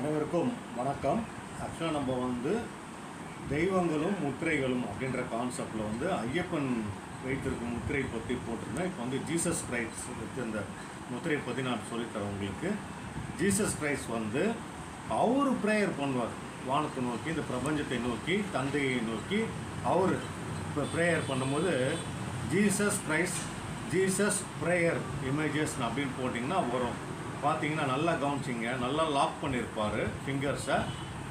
அனைவருக்கும் வணக்கம். ஆக்சுவலாக நம்ம தெய்வங்களும் முத்திரைகளும் அப்படின்ற கான்செப்டில் ஐயப்பன் வைத்திருக்கும் முத்திரை பற்றி போட்டிருந்தேன். இப்போ ஜீசஸ் கிரைஸ்ட் இந்த முத்திரை பற்றி நான் சொல்லித்தரேன் உங்களுக்கு. ஜீசஸ் கிரைஸ்ட் அவர் ப்ரேயர் பண்ணுவார், வானத்தை நோக்கி, இந்த பிரபஞ்சத்தை நோக்கி, தந்தையை நோக்கி அவர் இப்போ ப்ரேயர் பண்ணும்போது Jesus Christ Jesus prayer images அப்படின்னு போட்டிங்கன்னா வரும். பார்த்தீங்கன்னா நல்லா கவனிச்சிங்க, நல்லா லாக் பண்ணியிருப்பார் ஃபிங்கர்ஸை.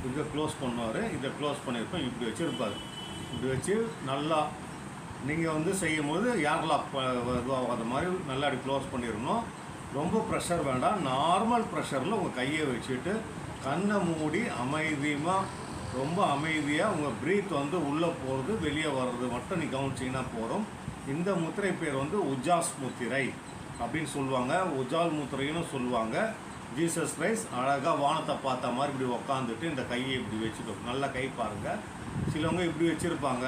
இதை க்ளோஸ் பண்ணுவார், இதை க்ளோஸ் பண்ணியிருப்போம், இப்படி வச்சுருப்பார். இப்படி வச்சு நல்லா நீங்கள் செய்யும் போது ஏர் லாக் இதுவாகாத மாதிரி நல்லா அப்படி க்ளோஸ் பண்ணிடணும். ரொம்ப ப்ரெஷர் வேண்டாம், நார்மல் ப்ரெஷரில் உங்கள் கையை வச்சுட்டு கண்ணை மூடி அமைதியாக, ரொம்ப அமைதியாக உங்கள் ப்ரீத் உள்ளே போகிறது வெளியே வர்றது மட்டும் நீ கவனிச்சிங்கன்னா போகிறோம். இந்த முத்திரை பேர் உஜாஸ் முத்திரை அப்படின்னு சொல்லுவாங்க, உஜால் முத்திரைன்னு சொல்லுவாங்க. ஜீசஸ் கிரைஸ்ட் அழகாக வானத்தை பார்த்த மாதிரி இப்படி உக்காந்துட்டு இந்த கையை இப்படி வச்சுக்கணும். நல்லா கை பாருங்கள். சிலவங்க இப்படி வச்சுருப்பாங்க,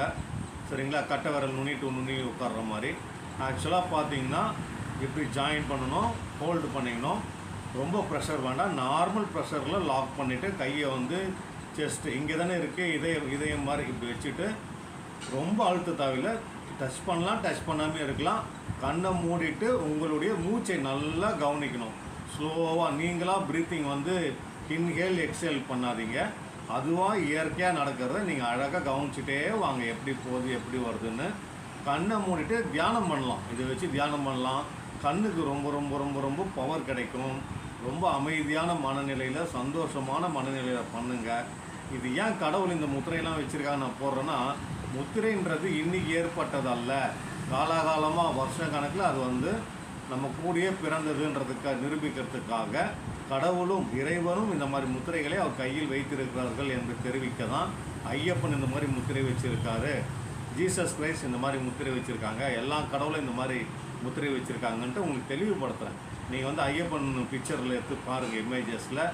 சரிங்களா, கட்டை விரல் நுனி உட்கார்ற மாதிரி. ஆக்சுவலாக பார்த்தீங்கன்னா இப்படி ஜாயின் பண்ணணும், ஹோல்டு பண்ணிக்கணும். ரொம்ப ப்ரெஷர் வேண்டாம், நார்மல் ப்ரெஷரில் லாக் பண்ணிவிட்டு கையை செஸ்ட் இங்கே தானே இருக்குது, இதயம் மாதிரி இப்படி வச்சுட்டு ரொம்ப அழுத்த தேவையில்லை. டச் பண்ணலாம், டச் பண்ணாமல் இருக்கலாம். கண்ணை மூடிட்டு உங்களுடைய மூச்சை நல்லா கவனிக்கணும். ஸ்லோவாக நீங்களாக ப்ரீத்திங் இன்ஹேல் எக்ஸேல் பண்ணாதீங்க. அதுவாக இயற்கையாக நடக்கிறத நீங்கள் அழகாக கவனிச்சிட்டே வாங்க, எப்படி போகுது எப்படி வருதுன்னு. கண்ணை மூடிட்டு தியானம் பண்ணலாம், இதை வச்சு தியானம் பண்ணலாம். கண்ணுக்கு ரொம்ப ரொம்ப ரொம்ப ரொம்ப பவர் கிடைக்கும். ரொம்ப அமைதியான மனநிலையில், சந்தோஷமான மனநிலையில் பண்ணுங்கள். இது ஏன் கடவுள் இந்த முத்திரையெல்லாம் வச்சுருக்காங்க நான் போடுறேன்னா, முத்திரைன்றது இன்றைக்கி ஏற்பட்டதல்ல, காலாகாலமாக வருஷ கணக்கில் அது நம்ம கூடிய பிறந்ததுன்றதுக்காக நிரூபிக்கிறதுக்காக கடவுளும் இறைவனும் இந்த மாதிரி முத்திரைகளை அவர் கையில் வைத்திருக்கிறார்கள் என்று தெரிவிக்க தான் ஐயப்பன் இந்த மாதிரி முத்திரை வச்சுருக்காரு, ஜீசஸ் கிரைஸ்ட் இந்த மாதிரி முத்திரை வச்சுருக்காங்க, எல்லா கடவுளும் இந்த மாதிரி முத்திரை வச்சுருக்காங்கன்ட்டு உங்களுக்கு தெளிவுபடுத்துகிறேன். நீங்கள் ஐயப்பன் பிக்சரில் எடுத்து பாருங்கள், இமேஜஸில்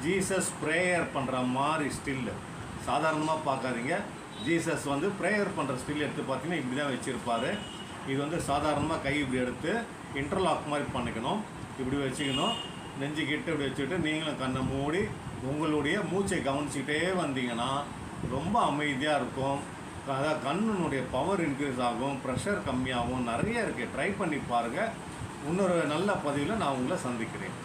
ஜீசஸ் ப்ரேயர் பண்ணுற மாதிரி ஸ்டில்லு சாதாரணமாக பார்க்காதீங்க. ஜீசஸ் ப்ரேயர் பண்ணுற ஸ்டில் எடுத்து பார்த்தீங்கன்னா இப்படி தான் வச்சுருப்பார். இது சாதாரணமாக கை இப்படி எடுத்து இன்டர்லாக் மாதிரி பண்ணிக்கணும், இப்படி வச்சுக்கணும். நெஞ்சுக்கிட்டு இப்படி வச்சுக்கிட்டு நீங்களும் கண்ணை மூடி உங்களுடைய மூச்சை கவனிச்சிக்கிட்டே வந்தீங்கன்னா ரொம்ப அமைதியாக இருக்கும். அதாவது கண்ணுனுடைய பவர் இன்க்ரீஸ் ஆகும், ப்ரெஷர் கம்மியாகும், நிறைய இருக்குது. ட்ரை பண்ணி பாருங்கள். இன்னொரு நல்ல பதிவில் நான் உங்களை சந்திக்கிறேன்.